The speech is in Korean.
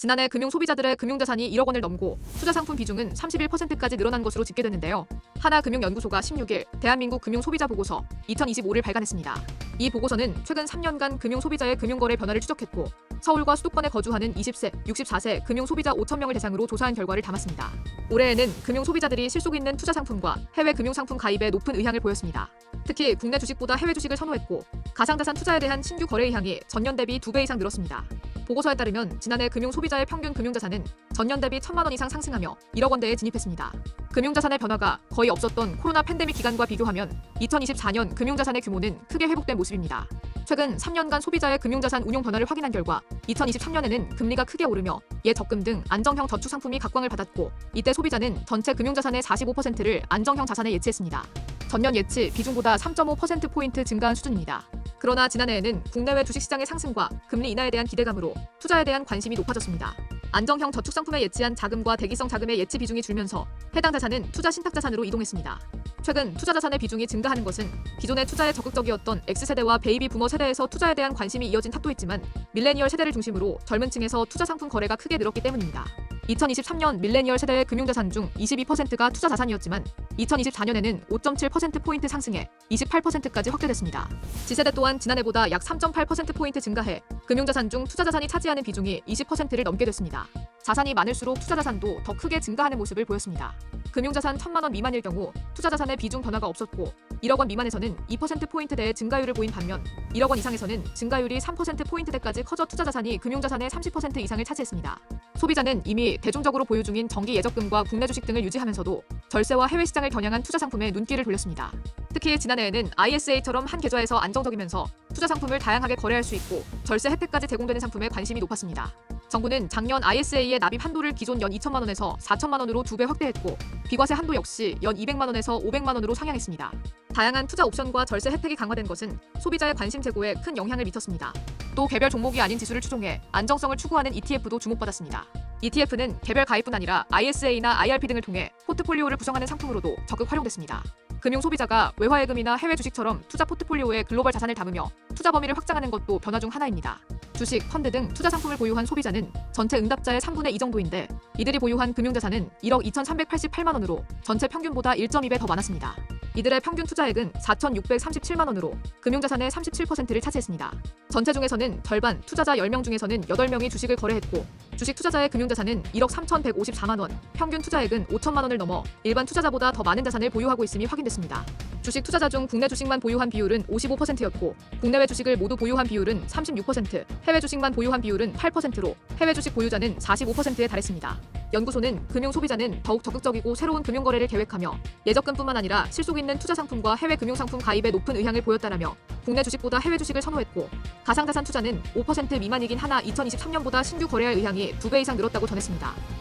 지난해 금융 소비자들의 금융자산이 1억 원을 넘고 투자상품 비중은 31%까지 늘어난 것으로 집계됐는데요. 하나금융연구소가 16일 대한민국 금융소비자보고서 2025를 발간했습니다. 이 보고서는 최근 3년간 금융소비자의 금융거래 변화를 추적했고 서울과 수도권에 거주하는 20세, 64세 금융소비자 5,000명을 대상으로 조사한 결과를 담았습니다. 올해에는 금융소비자들이 실속 있는 투자상품과 해외 금융상품 가입에 높은 의향을 보였습니다. 특히 국내 주식보다 해외 주식을 선호했고 가상자산 투자에 대한 신규 거래 의향이 전년 대비 2배 이상 늘었습니다. 보고서에 따르면 지난해 금융소비자의 평균 금융자산은 전년 대비 1,000만 원 이상 상승하며 1억 원대에 진입했습니다. 금융자산의 변화가 거의 없었던 코로나 팬데믹 기간과 비교하면 2024년 금융자산의 규모는 크게 회복된 모습입니다. 최근 3년간 소비자의 금융자산 운용 변화를 확인한 결과 2023년에는 금리가 크게 오르며 예적금 등 안정형 저축 상품이 각광을 받았고 이때 소비자는 전체 금융자산의 45%를 안정형 자산에 예치했습니다. 전년 예치 비중보다 3.5%포인트 증가한 수준입니다. 그러나 지난해에는 국내외 주식시장의 상승과 금리 인하에 대한 기대감으로 투자에 대한 관심이 높아졌습니다. 안정형 저축 상품에 예치한 자금과 대기성 자금의 예치 비중이 줄면서 해당 자산은 투자 신탁 자산으로 이동했습니다. 최근 투자 자산의 비중이 증가하는 것은 기존의 투자에 적극적이었던 X세대와 베이비 부머 세대에서 투자에 대한 관심이 이어진 탓도 있지만 밀레니얼 세대를 중심으로 젊은 층에서 투자 상품 거래가 크게 늘었기 때문입니다. 2023년 밀레니얼 세대의 금융자산 중 22%가 투자 자산이었지만 2024년에는 5.7%포인트 상승해 28%까지 확대됐습니다. G세대 또한 지난해보다 약 3.8%포인트 증가해 금융자산 중 투자자산이 차지하는 비중이 20%를 넘게 됐습니다. 자산이 많을수록 투자자산도 더 크게 증가하는 모습을 보였습니다. 금융자산 1,000만 원 미만일 경우 투자자산의 비중 변화가 없었고 1억 원 미만에서는 2%포인트대의 증가율을 보인 반면 1억 원 이상에서는 증가율이 3%포인트대까지 커져 투자자산이 금융자산의 30% 이상을 차지했습니다. 소비자는 이미 대중적으로 보유 중인 정기 예적금과 국내 주식 등을 유지하면서도 절세와 해외 시장을 겨냥한 투자 상품에 눈길을 돌렸습니다. 특히 지난해에는 ISA처럼 한 계좌에서 안정적이면서 투자 상품을 다양하게 거래할 수 있고 절세 혜택까지 제공되는 상품에 관심이 높았습니다. 정부는 작년 ISA의 납입 한도를 기존 연 2천만 원에서 4천만 원으로 2배 확대했고 비과세 한도 역시 연 200만 원에서 500만 원으로 상향했습니다. 다양한 투자 옵션과 절세 혜택이 강화된 것은 소비자의 관심 제고에 큰 영향을 미쳤습니다. 또 개별 종목이 아닌 지수를 추종해 안정성을 추구하는 ETF도 주목받았습니다. ETF는 개별 가입뿐 아니라 ISA나 IRP 등을 통해 포트폴리오를 구성하는 상품으로도 적극 활용됐습니다. 금융 소비자가 외화예금이나 해외 주식처럼 투자 포트폴리오에 글로벌 자산을 담으며 투자 범위를 확장하는 것도 변화 중 하나입니다. 주식, 펀드 등 투자 상품을 보유한 소비자는 전체 응답자의 3분의 2 정도인데 이들이 보유한 금융자산은 1억 2,388만 원으로 전체 평균보다 1.2배 더 많았습니다. 이들의 평균 투자액은 4,637만 원으로 금융자산의 37%를 차지했습니다. 전체 중에서는 절반 투자자 10명 중에서는 8명이 주식을 거래했고 주식 투자자의 금융자산은 1억 3,154만 원, 평균 투자액은 5천만 원을 넘어 일반 투자자보다 더 많은 자산을 보유하고 있음이 확인됐습니다. 주식 투자자 중 국내 주식만 보유한 비율은 55%였고 국내외 주식을 모두 보유한 비율은 36%, 해외 주식만 보유한 비율은 8%로 해외 주식 보유자는 45%에 달했습니다. 연구소는 금융 소비자는 더욱 적극적이고 새로운 금융 거래를 계획하며 예적금뿐만 아니라 실속 있는 투자 상품과 해외 금융상품 가입에 높은 의향을 보였다라며 국내 주식보다 해외 주식을 선호했고 가상자산 투자는 5% 미만이긴 하나 2023년보다 신규 거래할 의향이 2배 이상 늘었다고 전했습니다.